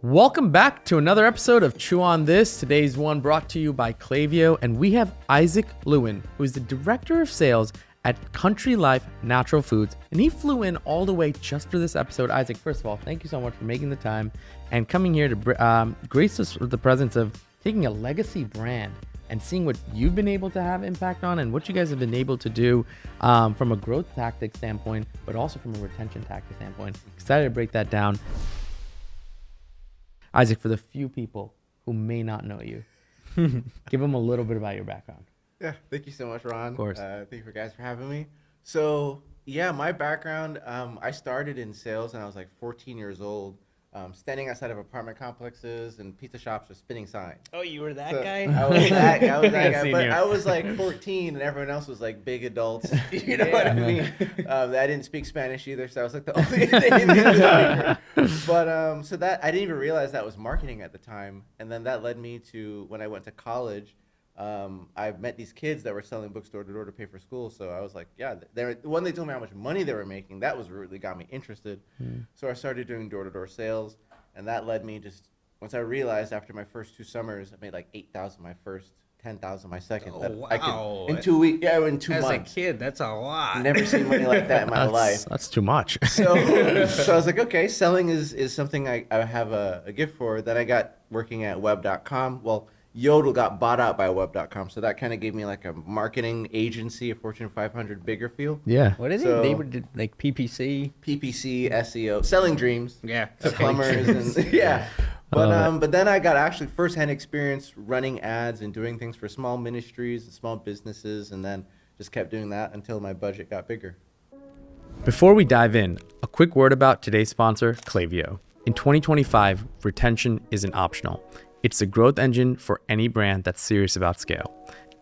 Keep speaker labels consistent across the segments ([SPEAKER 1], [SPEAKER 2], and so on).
[SPEAKER 1] Welcome back to another episode of Chew on This. Today's one brought to you by Klaviyo, and we have Isaac Lewin, who is the Director of Sales at Country Life Natural Foods, and he flew in all the way just for this episode. Isaac, first of all, thank you so much for making the time and coming here to grace us with the presence of taking a legacy brand and seeing what you've been able to have impact on and what you guys have been able to do from a growth tactic standpoint, but also from a retention tactic standpoint. Excited to break that down. Isaac, for the few people who may not know you, give them a little bit about your background.
[SPEAKER 2] Yeah, thank you so much, Ron.
[SPEAKER 1] Of course.
[SPEAKER 2] Thank you guys for having me. So, yeah, my background, I started in sales when I was like 14 years old, standing outside of apartment complexes and pizza shops with spinning signs.
[SPEAKER 3] Oh, you were that guy?
[SPEAKER 2] I was that guy, but
[SPEAKER 1] you.
[SPEAKER 2] I was like 14 and everyone else was like big adults. You know what I mean? I didn't speak Spanish either, so I was like the only thing. But so that I didn't even realize that was marketing at the time, and then that led me to when I went to college. I met these kids that were selling books door to door to pay for school. So I was like, yeah, when they told me how much money they were making, that was really got me interested. So I started doing door to door sales, and that led me once I realized after my first 2 summers, I made like 8,000 my first, 10,000 my second.
[SPEAKER 3] Oh, wow.
[SPEAKER 2] I could, in 2 weeks, yeah, in 2 months.
[SPEAKER 3] As a kid, that's a lot.
[SPEAKER 2] Never seen money like that in my life.
[SPEAKER 1] That's too much.
[SPEAKER 2] So I was like, okay, selling is something I have a gift for. Then I got working at web.com. Well, Yodel got bought out by web.com, so that kind of gave me like a marketing agency, a Fortune 500 bigger feel.
[SPEAKER 1] Yeah.
[SPEAKER 3] What is
[SPEAKER 2] So-
[SPEAKER 3] it? They were like PPC?
[SPEAKER 2] PPC, SEO, selling dreams
[SPEAKER 3] Yeah.
[SPEAKER 2] to plumbers and yeah. But then I got actually firsthand experience running ads and doing things for small ministries and small businesses, and then just kept doing that until my budget got bigger.
[SPEAKER 1] Before we dive in, a quick word about today's sponsor, Klaviyo. In 2025, retention isn't optional. It's the growth engine for any brand that's serious about scale.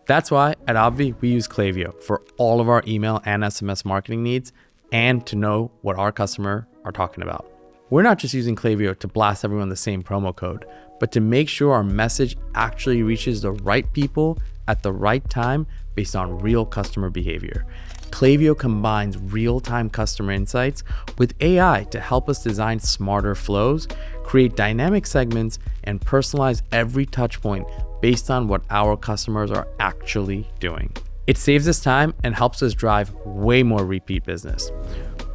[SPEAKER 1] That's why at Obvi, we use Klaviyo for all of our email and SMS marketing needs and to know what our customer are talking about. We're not just using Klaviyo to blast everyone the same promo code, but to make sure our message actually reaches the right people at the right time based on real customer behavior. Klaviyo combines real-time customer insights with AI to help us design smarter flows, create dynamic segments, and personalize every touch point based on what our customers are actually doing. It saves us time and helps us drive way more repeat business.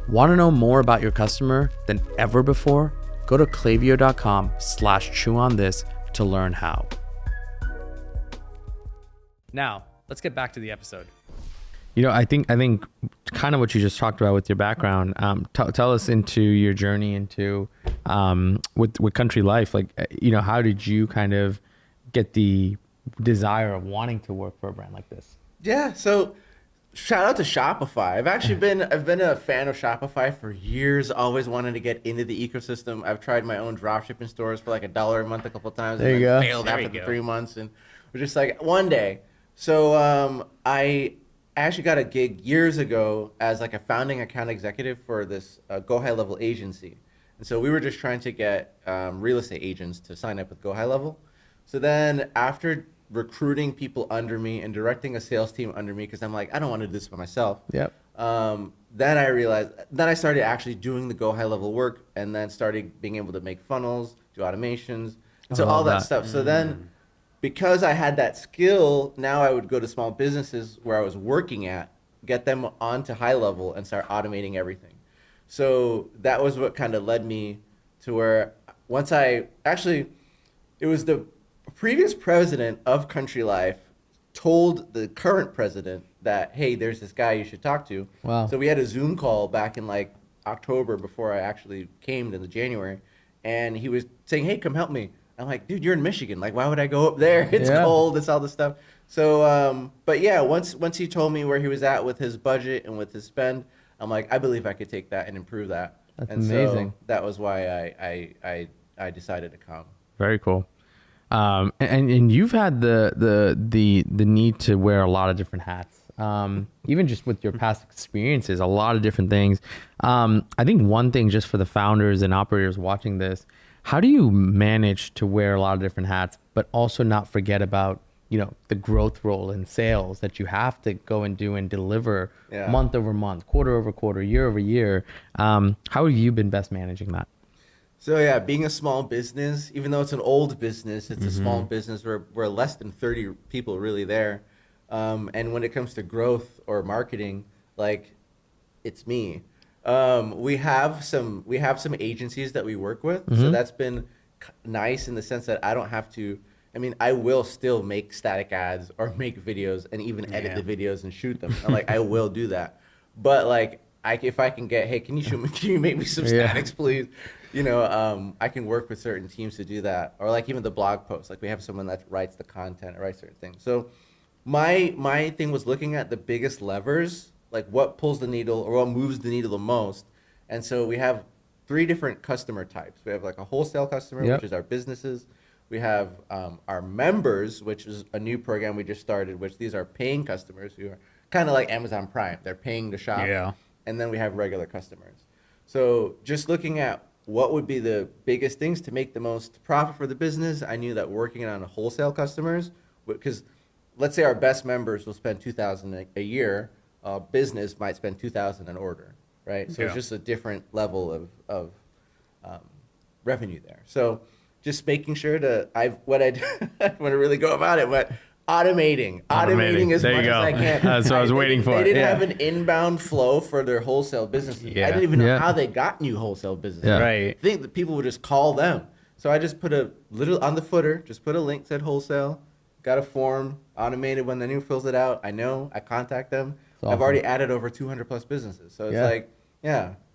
[SPEAKER 1] Want to know more about your customer than ever before? Go to klaviyo.com/chewonthis to learn how. Now, let's get back to the episode. You know, I think kind of what you just talked about with your background. Tell us into your journey into with Country Life. Like, you know, how did you kind of get the desire of wanting to work for a brand like this?
[SPEAKER 2] Yeah, so shout out to Shopify. I've been a fan of Shopify for years. Always wanted to get into the ecosystem. I've tried my own dropshipping stores for like $1 a month a couple times.
[SPEAKER 1] There
[SPEAKER 2] and
[SPEAKER 1] you
[SPEAKER 2] then
[SPEAKER 1] go.
[SPEAKER 2] Failed
[SPEAKER 3] There
[SPEAKER 2] after
[SPEAKER 3] you
[SPEAKER 2] the
[SPEAKER 3] go.
[SPEAKER 2] 3 months, and was just like one day. So I actually got a gig years ago as like a founding account executive for this Go High Level agency. And so we were just trying to get real estate agents to sign up with Go High Level. So then after recruiting people under me and directing a sales team under me, because I'm like, I don't want to do this by myself.
[SPEAKER 1] Yep.
[SPEAKER 2] Then I started actually doing the Go High Level work, and then started being able to make funnels, do automations, and so
[SPEAKER 1] I love
[SPEAKER 2] all that
[SPEAKER 1] that.
[SPEAKER 2] stuff. So then, because I had that skill, now I would go to small businesses where I was working at, get them onto High Level, and start automating everything. So that was what kind of led me to where it was the previous president of Country Life told the current president that, hey, there's this guy you should talk to.
[SPEAKER 1] Wow.
[SPEAKER 2] So we had a Zoom call back in like October before I actually came in the January, and he was saying, hey, come help me. I'm like, dude, you're in Michigan. Like, why would I go up there? It's
[SPEAKER 1] Yeah.
[SPEAKER 2] cold. It's all this stuff. So, but yeah, once he told me where he was at with his budget and with his spend, I'm like, I believe I could take that and improve that.
[SPEAKER 1] That's
[SPEAKER 2] and
[SPEAKER 1] amazing.
[SPEAKER 2] So that was why I decided to come.
[SPEAKER 1] Very cool. And you've had the need to wear a lot of different hats. Even just with your past experiences, a lot of different things. I think one thing just for the founders and operators watching this, how do you manage to wear a lot of different hats, but also not forget about, you know, the growth role in sales that you have to go and do and deliver month over month, quarter over quarter, year over year? How have you been best managing that?
[SPEAKER 2] So yeah, being a small business, even though it's an old business, it's a small business. We're less than 30 people really there. And when it comes to growth or marketing, like it's me. We have some agencies that we work with, so that's been nice in the sense that I don't have to. I mean, I will still make static ads or make videos and even edit the videos and shoot them. And, like I will do that, but like if I can get, hey, can you make me some statics, please? I can work with certain teams to do that, or like even the blog posts. Like we have someone that writes the content or writes certain things. So my thing was looking at the biggest levers, like what pulls the needle or what moves the needle the most. And so we have 3 different customer types. We have like a wholesale customer, which is our businesses. We have our members, which is a new program we just started, which these are paying customers who are kind of like Amazon Prime. They're paying to shop.
[SPEAKER 3] Yeah.
[SPEAKER 2] And then we have regular customers. So just looking at what would be the biggest things to make the most profit for the business, I knew that working on wholesale customers, because let's say our best members will spend $2,000 a year, business might spend $2,000 an order, right? So it's just a different level of revenue there. So just making sure to I want to really go about it, but automating as
[SPEAKER 1] There
[SPEAKER 2] much
[SPEAKER 1] you
[SPEAKER 2] as
[SPEAKER 1] go.
[SPEAKER 2] I can.
[SPEAKER 1] That's what I was waiting for.
[SPEAKER 2] They didn't
[SPEAKER 1] Yeah.
[SPEAKER 2] have an inbound flow for their wholesale businesses. I didn't even know how they got new wholesale businesses.
[SPEAKER 1] Yeah.
[SPEAKER 3] Right.
[SPEAKER 2] I think that people would just call them. So I just put a little on the footer, just put a link, said wholesale, got a form, automated when the new fills it out. I know, I contact them.
[SPEAKER 1] Awesome.
[SPEAKER 2] I've already added over 200 plus businesses. So it's like,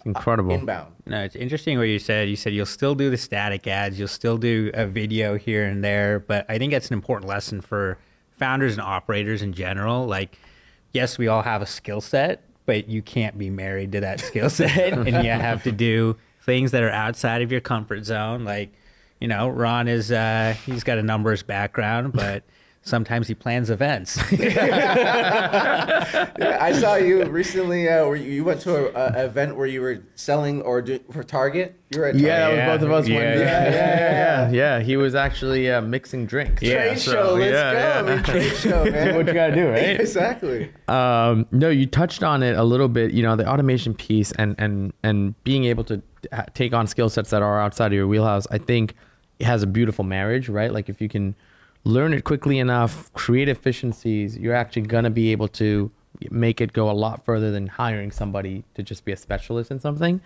[SPEAKER 1] incredible.
[SPEAKER 2] Inbound.
[SPEAKER 3] No, it's interesting what you said. You said you'll still do the static ads, you'll still do a video here and there, but I think that's an important lesson for founders and operators in general. Like, yes, we all have a skill set, but you can't be married to that skill set, and you have to do things that are outside of your comfort zone. Like, Ron is he's got a numbers background, but sometimes he plans events.
[SPEAKER 2] Yeah, I saw you recently where you went to an event where you were selling for Target. You were at Target.
[SPEAKER 1] Yeah, that was both of us.
[SPEAKER 3] Yeah.
[SPEAKER 1] Yeah. He was actually mixing drinks.
[SPEAKER 2] Trade show, let's go. I mean, trade show, man.
[SPEAKER 1] What you gotta do, right?
[SPEAKER 2] Exactly.
[SPEAKER 1] No, you touched on it a little bit. The automation piece and being able to take on skill sets that are outside of your wheelhouse. I think it has a beautiful marriage, right? Like if you can learn it quickly enough, create efficiencies, you're actually gonna be able to make it go a lot further than hiring somebody to just be a specialist in something.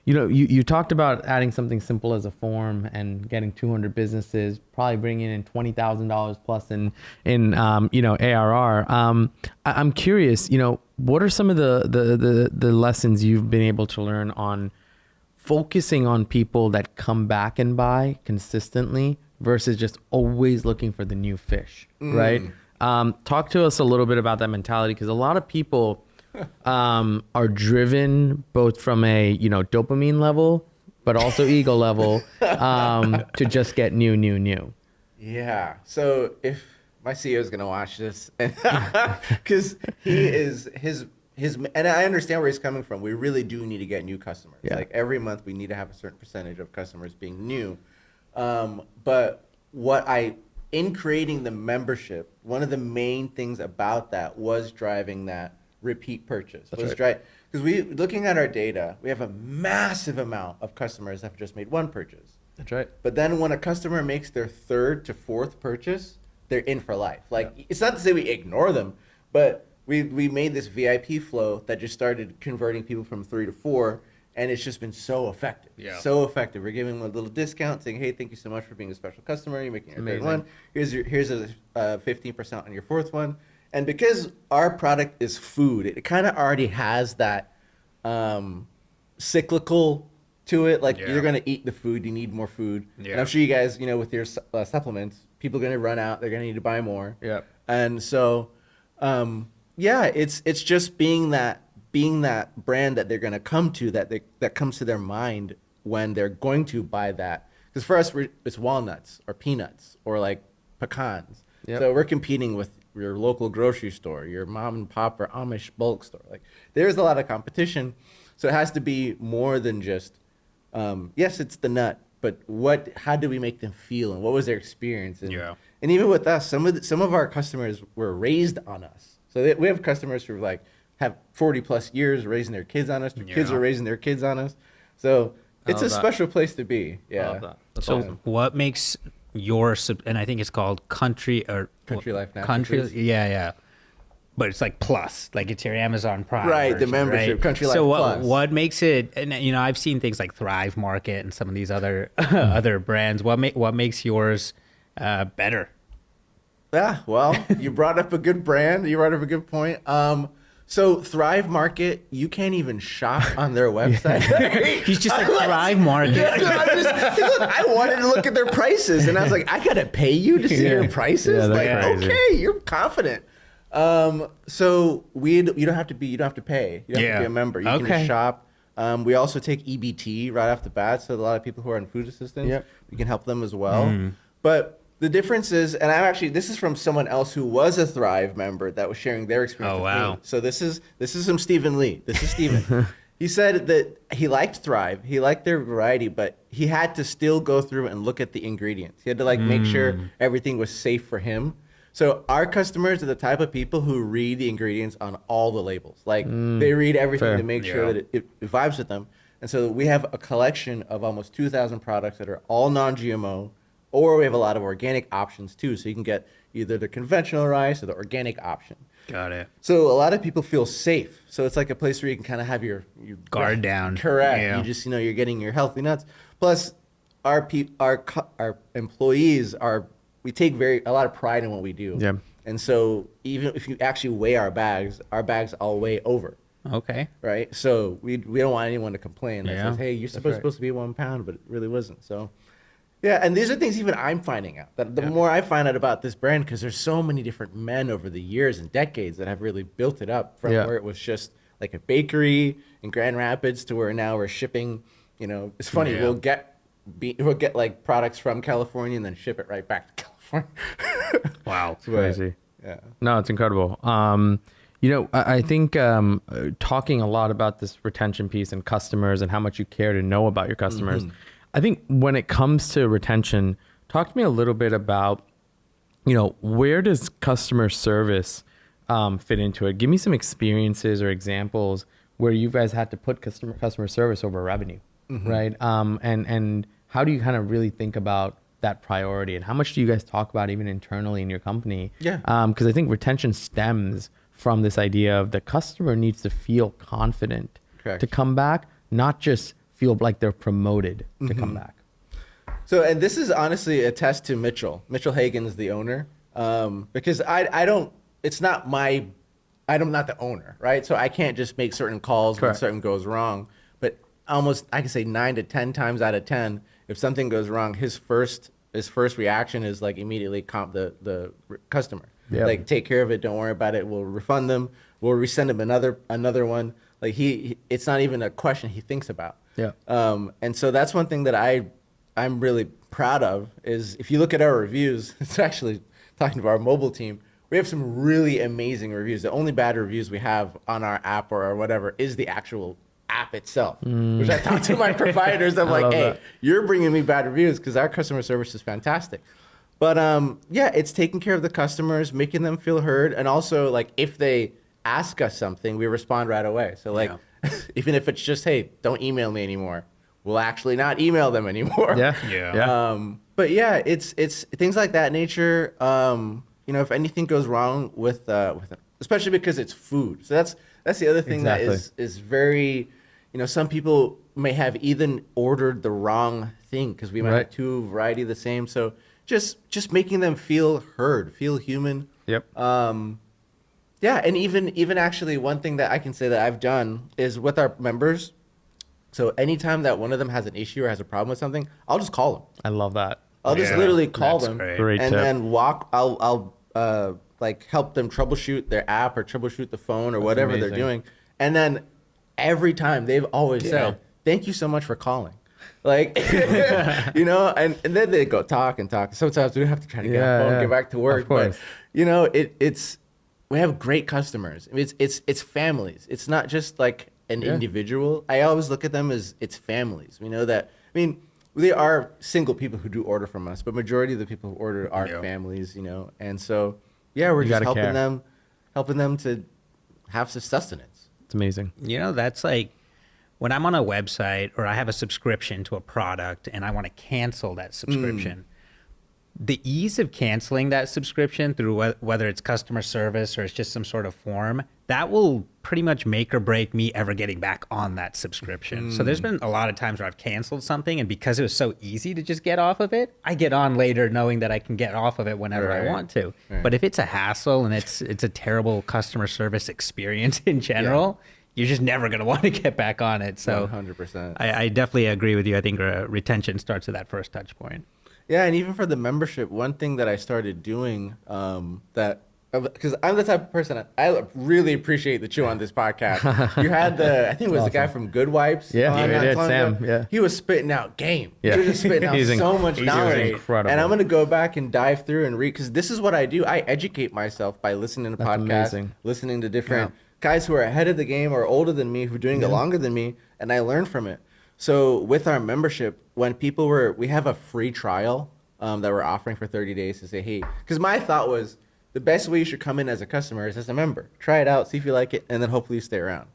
[SPEAKER 1] You talked about adding something simple as a form and getting 200 businesses, probably bringing in $20,000 plus in ARR. I'm curious, what are some of the lessons you've been able to learn on focusing on people that come back and buy consistently versus just always looking for the new fish, right? Talk to us a little bit about that mentality, because a lot of people are driven both from a dopamine level, but also ego level to just get new.
[SPEAKER 2] Yeah. So if my CEO is gonna watch this, because he is his, and I understand where he's coming from. We really do need to get new customers.
[SPEAKER 1] Yeah.
[SPEAKER 2] Like every month, we need to have a certain percentage of customers being new. But in creating the membership, one of the main things about that was driving that repeat purchase. That's right. Because looking at our data, we have a massive amount of customers that have just made one purchase.
[SPEAKER 1] That's right.
[SPEAKER 2] But then when a customer makes their 3rd to 4th purchase, they're in for life. Like it's not to say we ignore them, but we made this VIP flow that just started converting people from 3 to 4. And it's just been so effective. Yeah. So effective. We're giving them a little discount saying, hey, thank you so much for being a special customer. You're making your 3rd one. Here's a 15% on your 4th one. And because our product is food, it kind of already has that cyclical to it. Like you're going to eat the food. You need more food. Yeah. And I'm sure you guys, with your supplements, people are going to run out. They're going to need to buy more. Yeah. And so, it's just being that brand that they're going to come to, that comes to their mind when they're going to buy that. Because for us, it's walnuts or peanuts or like pecans. Yep. So we're competing with your local grocery store, your mom and pop or Amish bulk store. Like there's a lot of competition. So it has to be more than just, yes, it's the nut, but how do we make them feel and what was their experience? And even with us, some of our customers were raised on us. So we have customers who have 40 plus years raising their kids on us. Their kids are raising their kids on us. So It's a special place to be.
[SPEAKER 1] I
[SPEAKER 2] Yeah.
[SPEAKER 1] love that. That's
[SPEAKER 3] So
[SPEAKER 1] awesome.
[SPEAKER 3] what makes your and I think it's called Country
[SPEAKER 2] Life Natural
[SPEAKER 3] Country,
[SPEAKER 2] Foods.
[SPEAKER 3] yeah. But it's like plus, like it's your Amazon Prime.
[SPEAKER 2] Right, the
[SPEAKER 3] version,
[SPEAKER 2] membership,
[SPEAKER 3] right?
[SPEAKER 2] Country Life
[SPEAKER 3] So
[SPEAKER 2] Plus.
[SPEAKER 3] what makes it? And I've seen things like Thrive Market and some of these other other brands. What makes yours better?
[SPEAKER 2] Yeah, well, you brought up a good brand. You brought up a good point. So Thrive Market, you can't even shop on their website.
[SPEAKER 3] He's just like Thrive Market.
[SPEAKER 2] I wanted to look at their prices, and I was like, I gotta pay you to see your prices.
[SPEAKER 1] Yeah,
[SPEAKER 2] like,
[SPEAKER 1] that's crazy.
[SPEAKER 2] okay, you're confident. So you don't have to pay. You don't have to be a member. You can just shop. We also take EBT right off the bat, so a lot of people who are on food assistance, we can help them as well. But the difference is, and this is from someone else who was a Thrive member that was sharing their experience with me. So this is from Stephen Lee. This is Stephen. He said that he liked Thrive. He liked their variety, but he had to still go through and look at the ingredients. He had to make sure everything was safe for him. So our customers are the type of people who read the ingredients on all the labels. Like they read everything to make sure that it vibes with them. And so we have a collection of almost 2,000 products that are all non-GMO, or we have a lot of organic options too. So you can get either the conventional rice or the organic option.
[SPEAKER 3] Got it.
[SPEAKER 2] So a lot of people feel safe. So it's like a place where you can kind of have your
[SPEAKER 3] Guard down.
[SPEAKER 2] Correct.
[SPEAKER 3] Yeah.
[SPEAKER 2] You just, you're getting your healthy nuts. Plus our employees we take a lot of pride in what we do.
[SPEAKER 1] Yeah.
[SPEAKER 2] And so even if you actually weigh our bags all weigh over.
[SPEAKER 3] Okay.
[SPEAKER 2] Right. So we don't want anyone to complain that says, hey, you're supposed to be 1 pound, but it really wasn't. So yeah, and these are things even I'm finding out. That the more I find out about this brand, because there's so many different men over the years and decades that have really built it up from where it was just like a bakery in Grand Rapids to where now we're shipping. It's funny. We'll get like products from California and then ship it right back to California.
[SPEAKER 3] Wow,
[SPEAKER 1] It's crazy.
[SPEAKER 2] Yeah.
[SPEAKER 1] No, it's incredible. I think talking a lot about this retention piece and customers and how much you care to know about your customers. I think when it comes to retention, talk to me a little bit about, where does customer service fit into it? Give me some experiences or examples where you guys had to put customer service over revenue, right? And how do you kind of really think about that priority, and how much do you guys talk about even internally in your company?
[SPEAKER 2] Yeah.
[SPEAKER 1] Because I think retention stems from this idea of the customer needs to feel confident to come back, not just feel like they're promoted to come back.
[SPEAKER 2] So, and this is honestly a test to Mitchell. Mitchell Hagen is the owner, because I'm not the owner, right? So I can't just make certain calls when something goes wrong. But almost, I can say 9 to 10 times out of 10, if something goes wrong, his first reaction is like immediately comp the customer.
[SPEAKER 1] Yep.
[SPEAKER 2] Like, take care of it, don't worry about it. We'll refund them. We'll resend them another one. Like it's not even a question he thinks about.
[SPEAKER 1] Yeah.
[SPEAKER 2] And so that's one thing that I'm really proud of is if you look at our reviews, it's actually talking to our mobile team, we have some really amazing reviews. The only bad reviews we have on our app or whatever is the actual app itself, which I talk to my providers. I'm like, hey, you're bringing me bad reviews because our customer service is fantastic. But it's taking care of the customers, making them feel heard. And also, like, if they ask us something, we respond right away. So like, even if it's just, hey, don't email me anymore, we'll actually not email them anymore. But yeah, it's things like that nature. If anything goes wrong with especially because it's food. So that's the other thing that is very, some people may have even ordered the wrong thing because we might have two variety of the same. So just making them feel heard, feel human.
[SPEAKER 1] Yep.
[SPEAKER 2] Yeah, and even actually one thing that I can say that I've done is with our members. So anytime that one of them has an issue or has a problem with something, I'll just call them.
[SPEAKER 1] I love that.
[SPEAKER 2] I'll just literally call them
[SPEAKER 1] Great
[SPEAKER 2] and
[SPEAKER 1] tip.
[SPEAKER 2] then I'll like help them troubleshoot their app or troubleshoot the phone or whatever they're doing. And then every time they've always said, "Thank you so much for calling." Like, and then they go talk and talk. Sometimes we have to try to get off phone, get back to work. But we have great customers. I mean, it's families. It's not just like an individual. I always look at them as it's families. We know that. I mean, they are single people who do order from us, but majority of the people who order are families. And so we're just helping them to have some sustenance.
[SPEAKER 1] It's amazing.
[SPEAKER 3] That's like when I'm on a website or I have a subscription to a product and I want to cancel that subscription, the ease of canceling that subscription through whether it's customer service or it's just some sort of form, that will pretty much make or break me ever getting back on that subscription. So there's been a lot of times where I've canceled something, and because it was so easy to just get off of it, I get on later knowing that I can get off of it whenever I want to. But if it's a hassle and it's a terrible customer service experience in general, you're just never going to want to get back on it. So
[SPEAKER 2] 100%.
[SPEAKER 3] I definitely agree with you. I think retention starts at that first touch point.
[SPEAKER 2] Yeah, and even for the membership, one thing that I started doing because I'm the type of person, I really appreciate that you on this podcast. You had I think it was the guy from Good Wipes.
[SPEAKER 1] Yeah,
[SPEAKER 2] on
[SPEAKER 1] he did,
[SPEAKER 2] Atlanta.
[SPEAKER 1] Sam. Yeah,
[SPEAKER 2] he was spitting out game.
[SPEAKER 1] Yeah.
[SPEAKER 2] He was just spitting out so much knowledge.
[SPEAKER 1] Incredible.
[SPEAKER 2] And I'm going to go back and dive through and read, because this is what I do. I educate myself by listening to podcasts,
[SPEAKER 1] amazing.
[SPEAKER 2] listening to different guys who are ahead of the game or older than me, who are doing it longer than me, and I learn from it. So with our membership, when we have a free trial that we're offering for 30 days to say, hey, because my thought was the best way you should come in as a customer is as a member. Try it out, see if you like it, and then hopefully you stay around.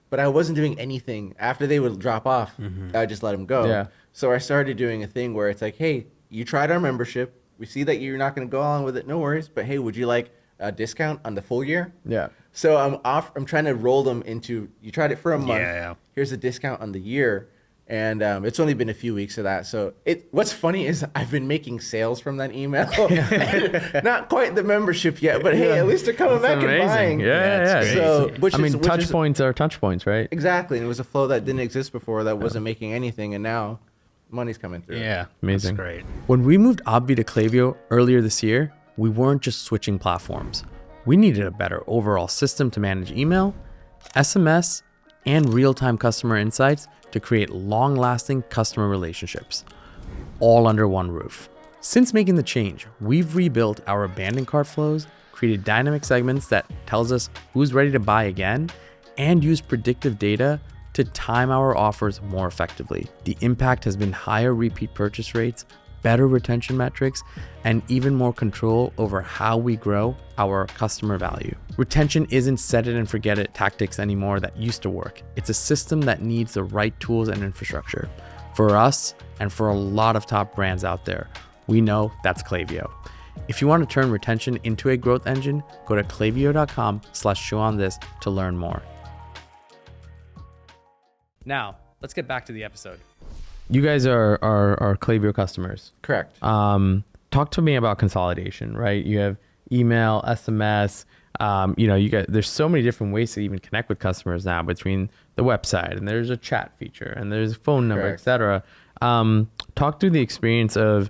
[SPEAKER 2] But I wasn't doing anything. After they would drop off, I would just let them go.
[SPEAKER 1] Yeah.
[SPEAKER 2] So I started doing a thing where it's like, hey, you tried our membership. We see that you're not going to go along with it. No worries. But hey, would you like a discount on the full year?
[SPEAKER 1] Yeah.
[SPEAKER 2] So I'm trying to roll them into, you tried it for a month.
[SPEAKER 3] Yeah.
[SPEAKER 2] Here's a discount on the year. And it's only been a few weeks of that. So what's funny is I've been making sales from that email. Not quite the membership yet, but hey, at least they're coming back and buying.
[SPEAKER 1] Yeah.
[SPEAKER 2] So,
[SPEAKER 1] touch points are touch points, right?
[SPEAKER 2] Exactly. And it was a flow that didn't exist before, that wasn't making anything. And now money's coming through.
[SPEAKER 3] Yeah.
[SPEAKER 1] Amazing.
[SPEAKER 3] That's great.
[SPEAKER 1] When we moved Obvi to Klaviyo earlier this year, we weren't just switching platforms. We needed a better overall system to manage email, SMS, and real-time customer insights to create long-lasting customer relationships, all under one roof. Since making the change, we've rebuilt our abandoned cart flows, created dynamic segments that tells us who's ready to buy again, and use predictive data to time our offers more effectively. The impact has been higher repeat purchase rates, better retention metrics, and even more control over how we grow our customer value. Retention isn't set it and forget it tactics anymore that used to work. It's a system that needs the right tools and infrastructure. For us, and for a lot of top brands out there, we know that's Klaviyo. If you want to turn retention into a growth engine, go to klaviyo.com/chewonthis to learn more. Now, let's get back to the episode. You guys are Klaviyo customers.
[SPEAKER 2] Correct.
[SPEAKER 1] Talk to me about consolidation, right? You have email, SMS, there's so many different ways to even connect with customers now between the website, and there's a chat feature, and there's a phone number, etc. Talk through the experience of,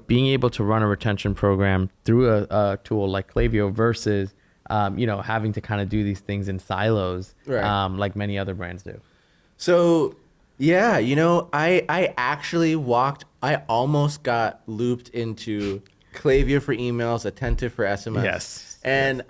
[SPEAKER 1] being able to run a retention program through a tool like Klaviyo versus, having to kind of do these things in silos, like many other brands do.
[SPEAKER 2] So, yeah, I almost got looped into Klaviyo for emails, Attentive for SMS.
[SPEAKER 1] Yes.
[SPEAKER 2] And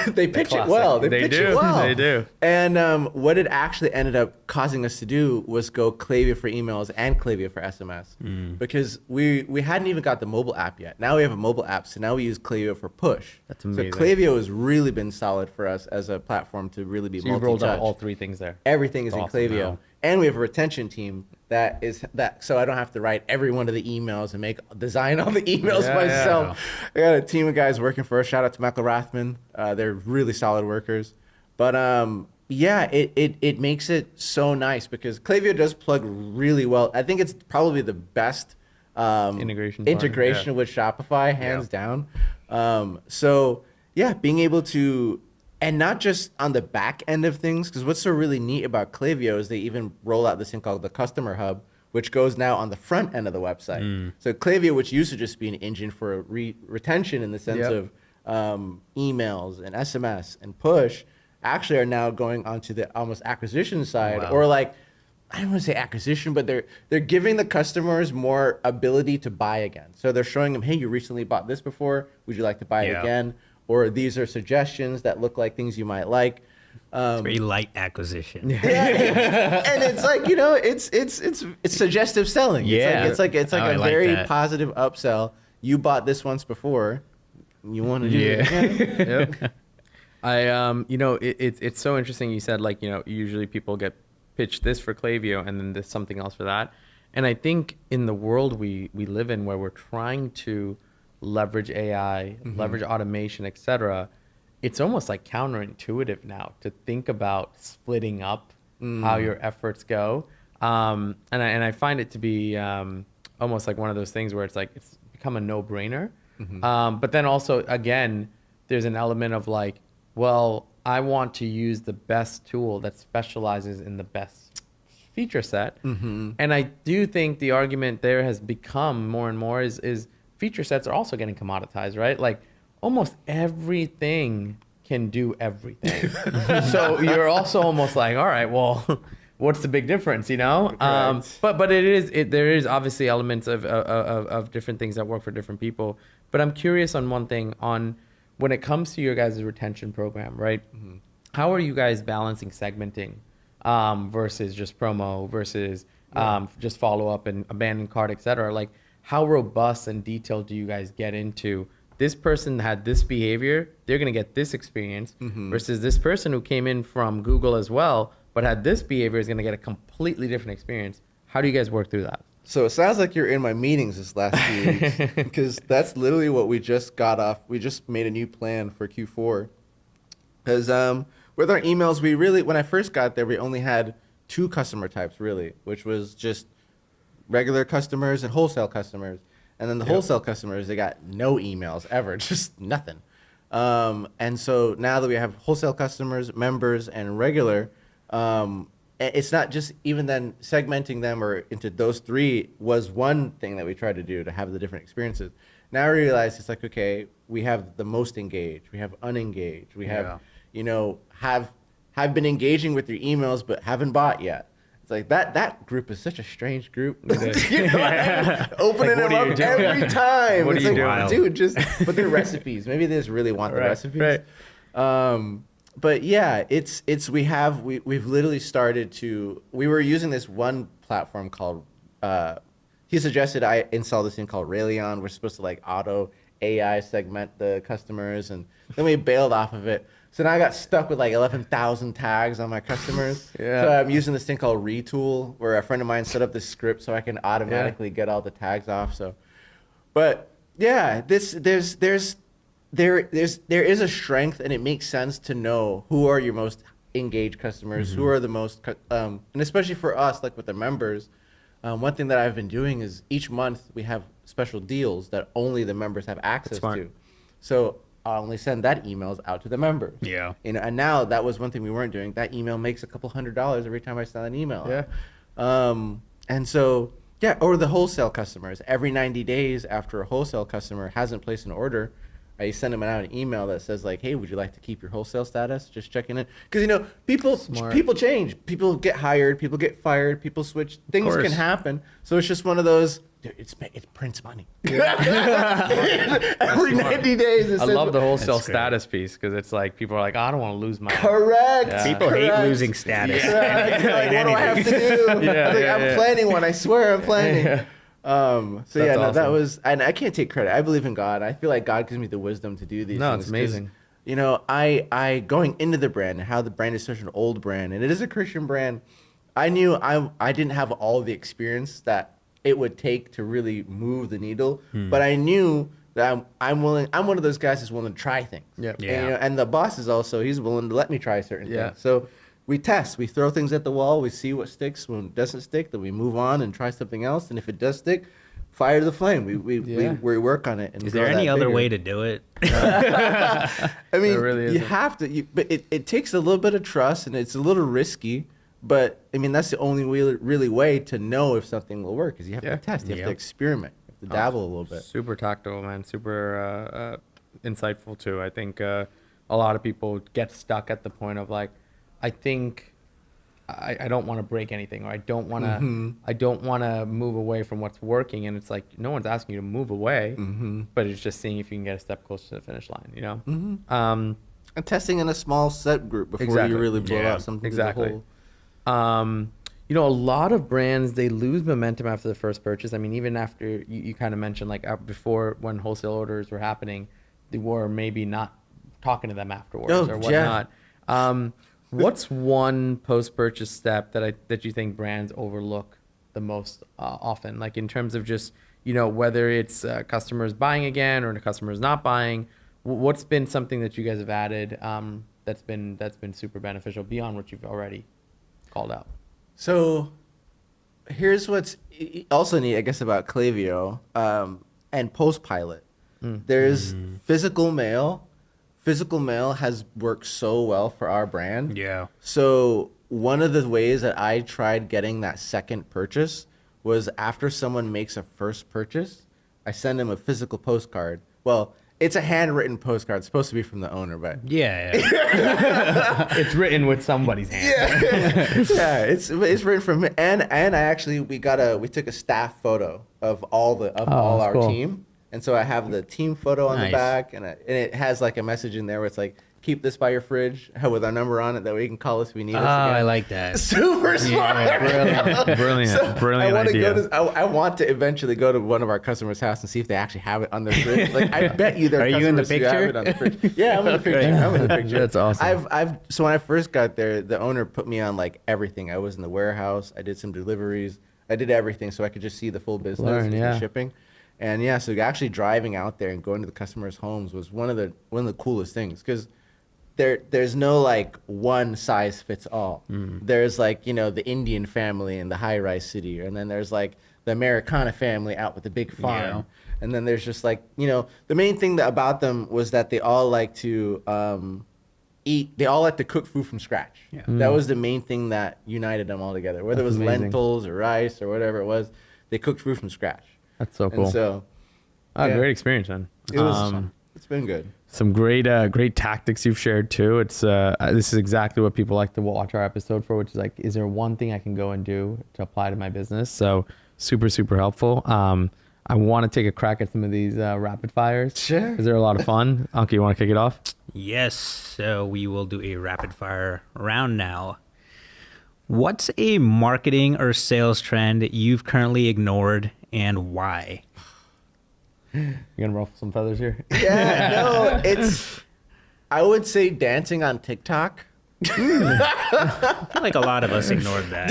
[SPEAKER 2] they pitch it well. They pitch it well.
[SPEAKER 1] They do.
[SPEAKER 2] And what it actually ended up causing us to do was go Klaviyo for emails and Klaviyo for SMS, because we hadn't even got the mobile app yet. Now we have a mobile app, so now we use Klaviyo for push.
[SPEAKER 1] That's amazing.
[SPEAKER 2] So Klaviyo has really been solid for us as a platform to really be multi-touch.
[SPEAKER 1] You've rolled out all three things there.
[SPEAKER 2] Everything is
[SPEAKER 1] That's
[SPEAKER 2] in
[SPEAKER 1] awesome.
[SPEAKER 2] Klaviyo.
[SPEAKER 1] Wow.
[SPEAKER 2] And we have a retention team so I don't have to write every one of the emails and design all the emails myself. I got a team of guys working for us. Shout out to Michael Rathman. They're really solid workers. But it makes it so nice because Klaviyo does plug really well. I think it's probably the best integration with Shopify, hands down. Being able to, and not just on the back end of things, because what's so really neat about Klaviyo is they even roll out this thing called the Customer Hub, which goes now on the front end of the website. So Klaviyo, which used to just be an engine for retention in the sense of emails and SMS and push, actually are now going onto the almost acquisition side. Or like, I don't want to say acquisition, but they're giving the customers more ability to buy again. So they're showing them, hey, you recently bought this before. Would you like to buy it again? Or these are suggestions that look like things you might like.
[SPEAKER 3] It's very light acquisition.
[SPEAKER 2] And it's like, it's suggestive selling. It's like a very positive upsell. You bought this once before. You want to do it again?
[SPEAKER 1] It's so interesting. You said usually people get pitch this for Klaviyo and then there's something else for that. And I think in the world we live in, where we're trying to leverage AI, leverage automation, etc., it's almost like counterintuitive now to think about splitting up how your efforts go. And I find it to be almost like one of those things where it's like it's become a no-brainer. But then also, again, there's an element of like, well, I want to use the best tool that specializes in the best feature set. And I do think the argument there has become more and more is feature sets are also getting commoditized, right? Like almost everything can do everything. So you're also almost like, all right, well, what's the big difference, you know? But there is obviously elements of different things that work for different people. But I'm curious on one thing, on when it comes to your guys' retention program, right? How are you guys balancing segmenting versus just promo versus just follow up and abandoned cart, et cetera? Like, how robust and detailed do you guys get into this person had this behavior, they're going to get this experience versus this person who came in from Google as well, but had this behavior is going to get a completely different experience. How do you guys work through that?
[SPEAKER 2] So it sounds like you're in my meetings this last few weeks, because that's literally what we just got off. We just made a new plan for Q4. Because with our emails, we really, when I first got there, we only had 2 customer types really, which was just regular customers and wholesale customers. And then the wholesale customers, they got no emails ever, just nothing. And so now that we have wholesale customers, members, and regular, it's not just even then segmenting them or into those 3 was one thing that we tried to do to have the different experiences. Now I realize it's like, okay, we have the most engaged, we have unengaged, we have, you know, have been engaging with your emails but haven't bought yet. It's like that group is such a strange group. You know, opening them up every time.
[SPEAKER 1] What
[SPEAKER 2] it's
[SPEAKER 1] are you
[SPEAKER 2] like,
[SPEAKER 1] doing?
[SPEAKER 2] dude, just put their recipes. Maybe they just really want the recipes.
[SPEAKER 1] Right.
[SPEAKER 2] But yeah, we've literally started to. We were using this one platform called. He suggested I install this thing called Railion. We're supposed to like auto AI segment the customers, and then we bailed off of it. So now I got stuck with like 11,000 tags on my customers. So I'm using this thing called Retool, where a friend of mine set up this script so I can automatically get all the tags off. So, but yeah, there is a strength, and it makes sense to know who are your most engaged customers, who are the most, and especially for us, like with the members. One thing that I've been doing is each month we have special deals that only the members have access to. So I'll only send that emails out to the members.
[SPEAKER 3] Yeah.
[SPEAKER 2] You know, and now that was one thing we weren't doing. That email makes a couple $100 every time I send an email. And so, yeah, or the wholesale customers. Every 90 days after a wholesale customer hasn't placed an order, I send them out an email that says like, hey, would you like to keep your wholesale status? Just checking in. Because, you know, people change. People get hired. People get fired. People switch. Things can happen. So it's just one of those, dude, it's prints money. Every 90 days.
[SPEAKER 1] I love the wholesale status piece, because it's like people are like, oh, I don't want to lose my.
[SPEAKER 2] Correct.
[SPEAKER 1] Yeah.
[SPEAKER 3] People hate losing status.
[SPEAKER 2] Like, what do I have to do? I'm planning one. I swear I'm planning. So yeah, no, that was, and I can't take credit. I believe in God. I feel like God gives me the wisdom to do these things.
[SPEAKER 1] No, it's amazing.
[SPEAKER 2] You know, I going into the brand and how the brand is such an old brand, and it is a Christian brand. I knew I didn't have all the experience that it would take to really move the needle, but I knew that I'm willing. I'm one of those guys that's willing to try things.
[SPEAKER 1] Yeah.
[SPEAKER 2] And, you know, and the boss is also, he's willing to let me try certain things. So we test, we throw things at the wall, we see what sticks. When it doesn't stick, then we move on and try something else. And if it does stick, fire to the flame. We work on it. And
[SPEAKER 3] is there any other way to do it?
[SPEAKER 2] I mean,
[SPEAKER 1] really
[SPEAKER 2] you have to, but it takes a little bit of trust, and it's a little risky. But I mean, that's the only really way to know if something will work, is you have to test, you have to experiment, you have to dabble a little bit.
[SPEAKER 1] Super tactile, man. Super insightful too. I think a lot of people get stuck at the point of like, I think I don't want to break anything, or I don't want to move away from what's working. And it's like, no one's asking you to move away, but it's just seeing if you can get a step closer to the finish line, you know?
[SPEAKER 2] And testing in a small set group before you really blow out something.
[SPEAKER 1] Exactly. You know, a lot of brands, they lose momentum after the first purchase. I mean, even after you kind of mentioned, like before, when wholesale orders were happening, they were maybe not talking to them afterwards or whatnot. What's one post-purchase step that you think brands overlook the most often? Like in terms of just, whether it's customers buying again or the customers not buying, what's been something that you guys have added that's been super beneficial beyond what you've already called out?
[SPEAKER 2] So here's what's also neat, I guess, about Klaviyo and Postpilot. There's physical mail. Physical mail has worked so well for our brand.
[SPEAKER 3] Yeah.
[SPEAKER 2] So one of the ways that I tried getting that second purchase was after someone makes a first purchase, I send them a physical postcard. Well, it's a handwritten postcard. It's supposed to be from the owner, but
[SPEAKER 3] Yeah.
[SPEAKER 1] It's written with somebody's hand.
[SPEAKER 2] yeah, it's written from me. And I actually we took a staff photo of all our
[SPEAKER 1] cool.
[SPEAKER 2] team, and so I have the team photo on the
[SPEAKER 3] Nice.
[SPEAKER 2] back, and it has like a message in there where it's like, keep this by your fridge with our number on it, that way you can call us if we need us again.
[SPEAKER 3] I like that.
[SPEAKER 2] Super smart.
[SPEAKER 1] Brilliant idea.
[SPEAKER 2] I want to eventually go to one of our customers' house and see if they actually have it on their fridge. Like, I bet you there are
[SPEAKER 3] Are you in the
[SPEAKER 2] customers who have it on the fridge. Yeah, I'm in the picture. I'm in the picture.
[SPEAKER 1] That's awesome.
[SPEAKER 2] So when I first got there, the owner put me on like everything. I was in the warehouse. I did some deliveries. I did everything so I could just see the full business and the shipping. And yeah, so actually driving out there and going to the customers' homes was one of the coolest things, because there's no like one size fits all. There's like, the Indian family in the high rise city, and then there's like the Americana family out with the big farm.
[SPEAKER 3] Yeah.
[SPEAKER 2] And then there's just like, the main thing about them was that they all like to they all like to cook food from scratch.
[SPEAKER 3] Yeah.
[SPEAKER 2] That was the main thing that united them all together. Whether
[SPEAKER 1] That's
[SPEAKER 2] it was
[SPEAKER 1] amazing.
[SPEAKER 2] lentils or rice or whatever it was, they cooked food from scratch.
[SPEAKER 1] That's so cool.
[SPEAKER 2] And so
[SPEAKER 1] yeah. Great experience, man.
[SPEAKER 2] it's been good.
[SPEAKER 1] Some great tactics you've shared too. It's this is exactly what people like to watch our episode for, which is like, is there one thing I can go and do to apply to my business? So super helpful. I want to take a crack at some of these rapid fires.
[SPEAKER 2] Sure.
[SPEAKER 1] Because they're a lot of fun. Anki, you want to kick it off?
[SPEAKER 3] Yes. So we will do a rapid fire round now. What's a marketing or sales trend you've currently ignored, and why?
[SPEAKER 1] You're gonna ruffle some feathers here.
[SPEAKER 2] Yeah, no, I would say dancing on TikTok.
[SPEAKER 3] I feel like a lot of us ignored that.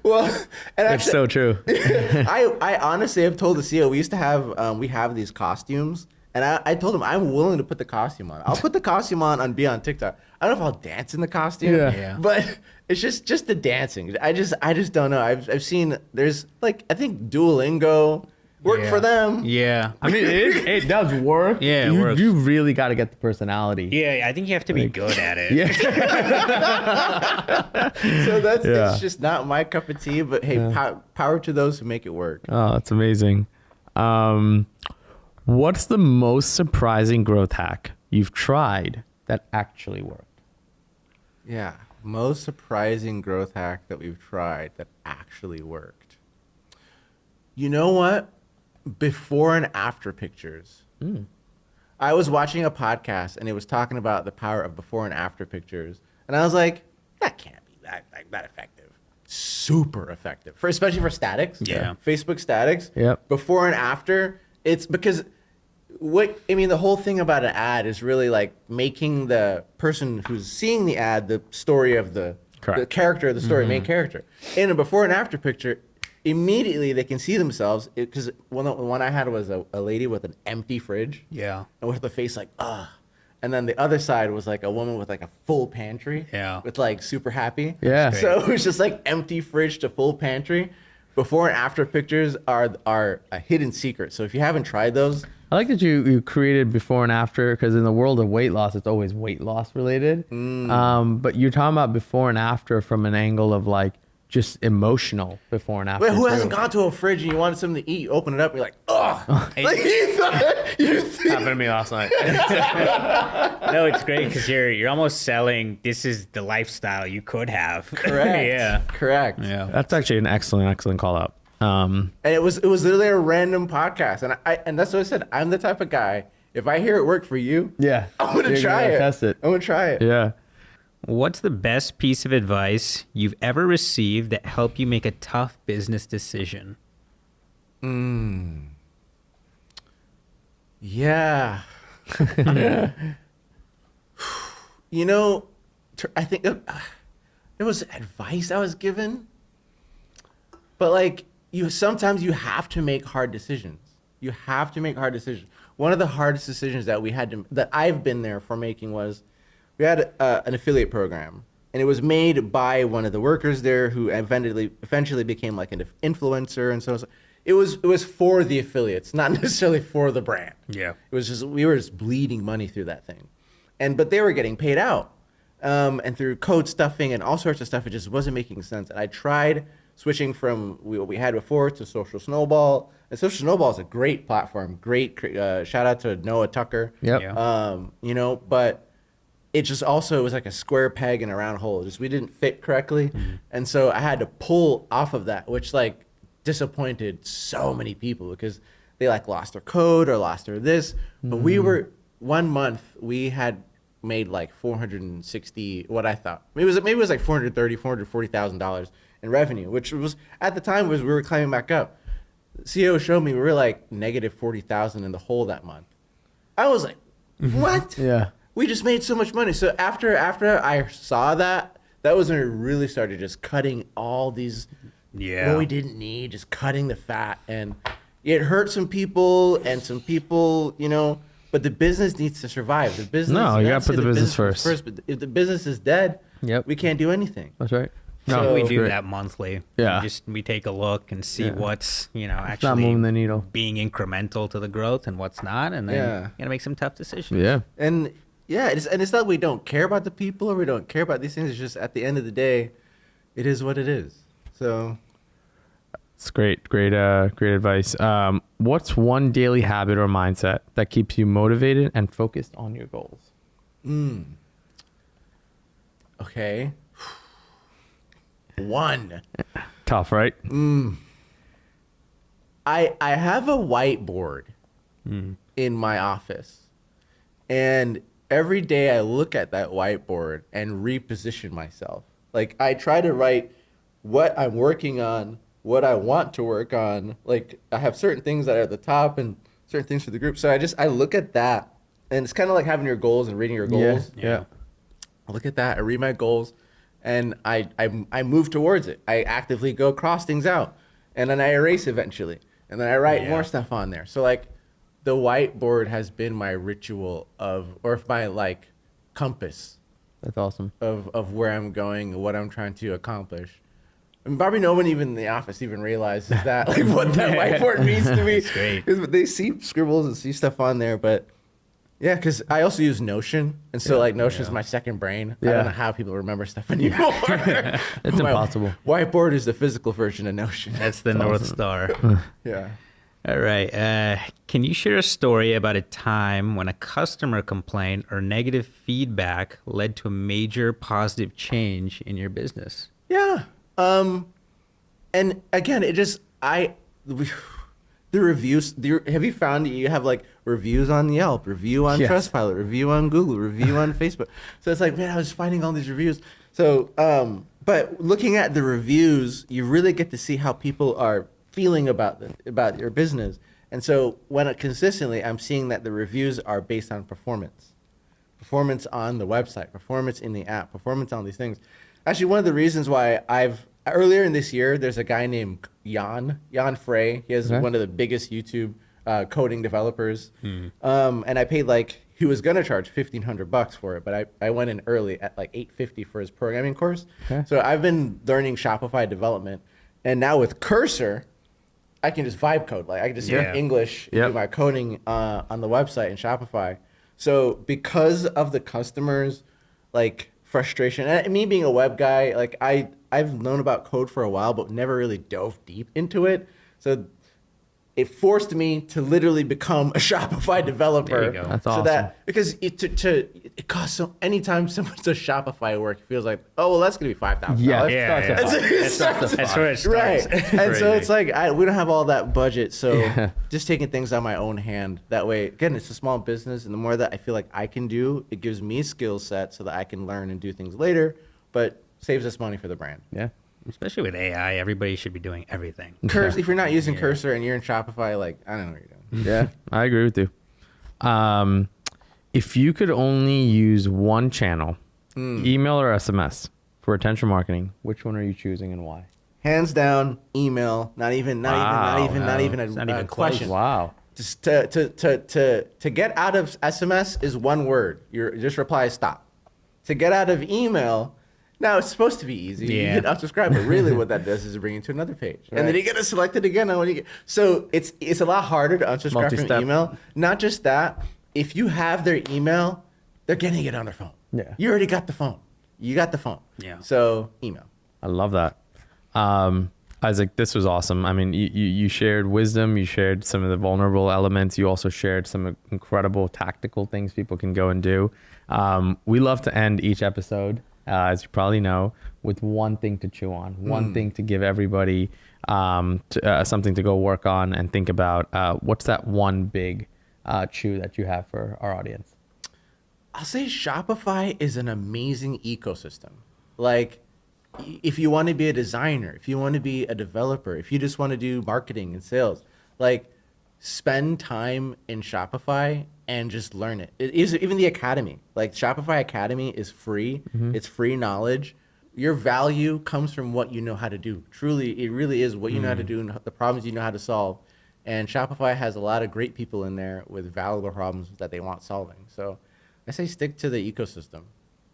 [SPEAKER 2] Well, and
[SPEAKER 1] It's
[SPEAKER 2] actually,
[SPEAKER 1] so true.
[SPEAKER 2] I honestly have told the CEO, we used to have we have these costumes, and I told him I'm willing to put the costume on. I'll put the costume on be on TikTok. I don't know if I'll dance in the costume,
[SPEAKER 3] Yeah.
[SPEAKER 2] but it's just the dancing. I just don't know. I've seen there's like, I think Duolingo worked for them.
[SPEAKER 3] Yeah.
[SPEAKER 1] I mean, it does work.
[SPEAKER 3] Yeah, it works.
[SPEAKER 1] You really got to get the personality.
[SPEAKER 3] Yeah, I think you have to be good at it.
[SPEAKER 1] Yeah.
[SPEAKER 2] So that's
[SPEAKER 1] Yeah.
[SPEAKER 2] it's just not my cup of tea. But hey, power to those who make it work.
[SPEAKER 1] Oh, that's amazing. What's the most surprising growth hack you've tried that actually worked?
[SPEAKER 2] Yeah, most surprising growth hack that we've tried that actually worked. You know what? Before and after pictures. I was watching a podcast and it was talking about the power of before and after pictures, and I was like, that can't be that effective. Super effective, especially for statics.
[SPEAKER 3] Yeah.
[SPEAKER 2] Facebook statics.
[SPEAKER 1] Yep.
[SPEAKER 2] Before and after, it's because the whole thing about an ad is really like making the person who's seeing the ad the story of the character of the story, main character. In a before and after picture, immediately they can see themselves, because the one I had was a lady with an empty fridge.
[SPEAKER 3] Yeah.
[SPEAKER 2] And with the face like, and then the other side was like a woman with like a full pantry.
[SPEAKER 3] Yeah.
[SPEAKER 2] With like super happy.
[SPEAKER 1] Yeah.
[SPEAKER 2] So it was just like empty fridge to full pantry. Before and after pictures are a hidden secret. So if you haven't tried those,
[SPEAKER 1] I like that you created before and after, because in the world of weight loss, it's always weight loss related. But you're talking about before and after from an angle of like just emotional before and after.
[SPEAKER 2] wait, who
[SPEAKER 1] too.
[SPEAKER 2] hasn't gone to a fridge and you wanted something to eat? You open it up and you're like, ugh. Like, you think,
[SPEAKER 1] Happened to me last night.
[SPEAKER 3] No, it's great because you're almost selling, this is the lifestyle you could have.
[SPEAKER 2] correct.
[SPEAKER 3] Yeah.
[SPEAKER 2] Correct.
[SPEAKER 3] Yeah.
[SPEAKER 1] That's actually an excellent call out.
[SPEAKER 2] And it was literally a random podcast, and that's what I said. I'm the type of guy, if I hear it work for you,
[SPEAKER 1] Yeah.
[SPEAKER 2] I'm gonna
[SPEAKER 1] You're
[SPEAKER 2] try
[SPEAKER 1] gonna
[SPEAKER 2] it.
[SPEAKER 1] test it.
[SPEAKER 2] I'm gonna try it.
[SPEAKER 1] Yeah.
[SPEAKER 3] What's the best piece of advice you've ever received that helped you make a tough business decision?
[SPEAKER 2] Yeah. you know, I think it was advice I was given, but like sometimes you have to make hard decisions. You have to make hard decisions. One of the hardest decisions that I've been there for making was, we had an affiliate program, and it was made by one of the workers there who eventually became like an influencer, and so it was for the affiliates, not necessarily for the brand.
[SPEAKER 3] Yeah.
[SPEAKER 2] It was just, we were just bleeding money through that thing, but they were getting paid out, and through code stuffing and all sorts of stuff, it just wasn't making sense. And I tried switching from what we had before to Social Snowball. And Social Snowball is a great platform. Great, shout out to Noah Tucker.
[SPEAKER 1] Yep.
[SPEAKER 3] Yeah.
[SPEAKER 2] You know, but it just also was like a square peg in a round hole. Just we didn't fit correctly, and so I had to pull off of that, which like disappointed so many people because they like lost their code or lost their this. But we were 1 month we had made like 460. What I thought maybe it was like $440,000 in revenue, which was at the time we were climbing back up. CEO showed me we were like negative 40,000 in the hole that month. I was like, what?
[SPEAKER 1] Yeah.
[SPEAKER 2] We just made so much money. So after I saw that was when we really started just cutting all these what we didn't need, just cutting the fat. And it hurt some people and some people, you know, but the business needs to survive. The business.
[SPEAKER 1] No, you gotta put the business first.
[SPEAKER 2] But if the business is dead, we can't do anything.
[SPEAKER 1] That's right.
[SPEAKER 3] So we do
[SPEAKER 1] great.
[SPEAKER 3] that monthly.
[SPEAKER 1] Yeah.
[SPEAKER 3] We take a look and see what's, you know,
[SPEAKER 1] Not
[SPEAKER 3] actually
[SPEAKER 1] moving the needle.
[SPEAKER 3] being incremental to the growth and what's not. And then you got to make some tough decisions.
[SPEAKER 1] Yeah.
[SPEAKER 2] And it's not we don't care about the people or we don't care about these things. It's just at the end of the day, it is what it is. So
[SPEAKER 1] It's great advice. What's one daily habit or mindset that keeps you motivated and focused on your goals?
[SPEAKER 2] Okay. One.
[SPEAKER 1] Tough, right?
[SPEAKER 2] I have a whiteboard in my office, and every day I look at that whiteboard and reposition myself. Like I try to write what I'm working on, what I want to work on. Like I have certain things that are at the top and certain things for the group. So I look at that, and it's kind of like having your goals and reading your goals.
[SPEAKER 1] Yeah.
[SPEAKER 2] I look at that, I read my goals, and I move towards it. I actively go cross things out, and then I erase eventually, and then I write more stuff on there. So like, the whiteboard has been my ritual or my like compass
[SPEAKER 1] That's awesome.
[SPEAKER 2] of where I'm going, what I'm trying to accomplish. And probably no one even in the office even realizes that, like what that whiteboard means to me.
[SPEAKER 3] That's great.
[SPEAKER 2] They see scribbles and see stuff on there, but yeah, because I also use Notion, and so like Notion is my second brain. I don't know how people remember stuff anymore.
[SPEAKER 1] It's impossible.
[SPEAKER 2] Whiteboard is the physical version of Notion.
[SPEAKER 3] That's the North Star.
[SPEAKER 2] Yeah.
[SPEAKER 3] All right. Can you share a story about a time when a customer complaint or negative feedback led to a major positive change in your business?
[SPEAKER 2] Yeah. And again, the reviews, have you found that you have like reviews on Yelp, review on Trustpilot, review on Google, review on Facebook? So it's like, man, I was finding all these reviews. So, but looking at the reviews, you really get to see how people are feeling about your business. And so consistently, I'm seeing that the reviews are based on performance on the website, performance in the app, performance on these things. Actually, one of the reasons why earlier in this year, there's a guy named Jan Frey. He has one of the biggest YouTube coding developers. And I paid he was gonna charge $1,500 for it, but I went in early at like $850 for his programming course. Okay. So I've been learning Shopify development, and now with Cursor, I can just vibe code. Like I can just speak English and do my coding on the website in Shopify. So because of the customers, like frustration, and me being a web guy, like I've known about code for a while, but never really dove deep into it. So it forced me to literally become a Shopify developer.
[SPEAKER 3] There you go.
[SPEAKER 1] That's awesome.
[SPEAKER 2] Because it costs so, anytime someone does Shopify work, it feels like, oh, well, that's going to be $5,000.
[SPEAKER 3] Yeah. That's where it starts.
[SPEAKER 2] Right. And so it's like, we don't have all that budget. So just taking things on my own hand. That way, again, it's a small business. And the more that I feel like I can do, it gives me skill set so that I can learn and do things later, but saves us money for the brand.
[SPEAKER 1] Yeah.
[SPEAKER 3] Especially with AI, everybody should be doing everything.
[SPEAKER 2] If you're not using Cursor and you're in Shopify, like, I don't know what you're doing.
[SPEAKER 1] Yeah, I agree with you. If you could only use one channel Email or SMS for retention marketing? Which one are you choosing and why?
[SPEAKER 2] Hands down, email. Not even a question.
[SPEAKER 1] Wow.
[SPEAKER 2] Just to get out of SMS is one word. You just reply stop. To get out of email, now it's supposed to be easy.
[SPEAKER 3] Yeah.
[SPEAKER 2] You hit unsubscribe, but really what that does is bring you to another page, and then you get it selected again. So it's a lot harder to unsubscribe
[SPEAKER 1] Multi-step.
[SPEAKER 2] from email. Not just that, if you have their email, they're getting it on their phone.
[SPEAKER 1] Yeah.
[SPEAKER 2] You already got the phone. You got the phone.
[SPEAKER 3] Yeah.
[SPEAKER 2] So email.
[SPEAKER 1] I love that. Isaac, this was awesome. I mean, you shared wisdom, you shared some of the vulnerable elements. You also shared some incredible tactical things people can go and do. We love to end each episode, as you probably know, with one thing to chew on, one thing to give everybody something to go work on and think about. What's that one big chew that you have for our audience?
[SPEAKER 2] I'll say Shopify is an amazing ecosystem. Like, if you want to be a designer, if you want to be a developer, if you just want to do marketing and sales, like, spend time in Shopify and just learn it. It is even the academy. Like, Shopify Academy is free. It's free knowledge. Your value comes from what you know how to do. Truly, it really is what you know how to do and the problems you know how to solve. And Shopify has a lot of great people in there with valuable problems that they want solving. So I say stick to the ecosystem.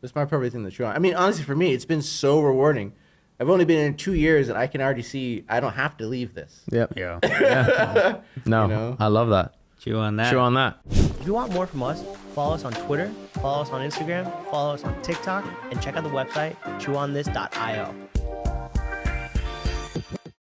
[SPEAKER 2] That's my probably thing that you want. I mean, honestly, for me, it's been so rewarding. I've only been in 2 years, and I can already see I don't have to leave this.
[SPEAKER 1] Yep.
[SPEAKER 3] Yeah.
[SPEAKER 1] No,
[SPEAKER 2] You know?
[SPEAKER 1] I love that.
[SPEAKER 3] Chew on that.
[SPEAKER 1] Chew on that.
[SPEAKER 4] If you want more from us, follow us on Twitter, follow us on Instagram, follow us on TikTok, and check out the website chewonthis.io.